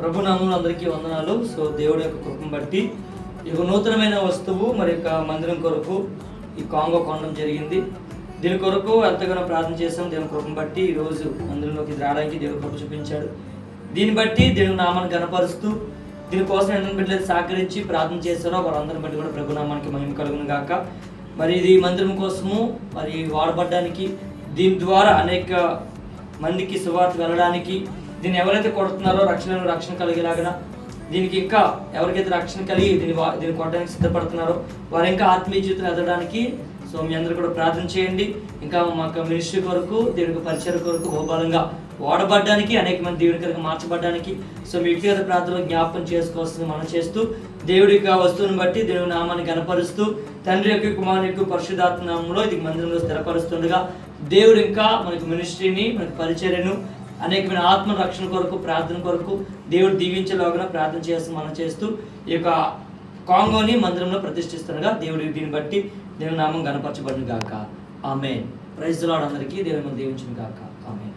ప్రభు నామములో అందరికీ వందనాలు. సో దేవుడి యొక్క కృపను బట్టి ఈ నూతనమైన వస్తువు మరి యొక్క మందిరం కొరకు ఈ కాంగో కొనడం జరిగింది. దీని కొరకు ఎంతగానో ప్రార్థన చేసాం. దేవుని కృపను బట్టి ఈరోజు మందిరంలోకి రావడానికి దేవుడు కృప చూపించాడు. దీన్ని బట్టి దేవుని నామాన్ని గణపరుస్తూ దీనికోసం ఎన్నో బిడ్డలు సహకరించి ప్రార్థన చేశారో వారందరిని బట్టి కూడా ప్రభు నామానికి మహిమ కలుగును గాక. మరి ఇది మందిరం కోసము మరి వాడబడ్డానికి, దీని ద్వారా అనేక మందికి సువార్త వెళ్ళడానికి, దీన్ని ఎవరైతే కొడుతున్నారో రక్షణ కలిగేలాగా, దీనికి ఇంకా ఎవరికైతే రక్షణ కలిగి దీన్ని కొట్టడానికి సిద్ధపడుతున్నారో వారు ఇంకా ఆత్మీయ జీవితం ఎదగడానికి సో మీ అందరూ కూడా ప్రార్థన చేయండి. ఇంకా మాకు మినిస్ట్రీ కొరకు, దేవునికి పరిచయం కొరకు బహుబలంగా వాడబడ్డానికి, అనేక మంది దేవుడికరంగా మార్చబడ్డానికి సో మీ వ్యక్తిగత ప్రార్థనలో జ్ఞాపకం చేసుకోవాల్సింది మనం చేస్తూ దేవుడి యొక్క వస్తువుని బట్టి దేవుని నామాన్ని గణపరుస్తూ తండ్రి యొక్క కుమారుని యొక్క పరిశుద్ధాత్మ నామంలో ఇది మందిరంలో స్థిరపరుస్తుండగా దేవుడు ఇంకా మనకు మినిస్ట్రీని, మనకు పరిచర్యను, అనేకమైన ఆత్మ రక్షణ కొరకు, ప్రార్థన కొరకు దేవుడు దీవించేలాగా ప్రార్థన చేస్తూ మనం చేస్తూ ఈ యొక్క కాంగోని మందిరంలో ప్రతిష్ఠిస్తుండగా దేవుడి దీన్ని బట్టి దేవుని నామం గణపరచబడును గాక. ఆమేన్. Praise the lord. అందరికీ దేవుని దీవించును గాక. ఆమేన్.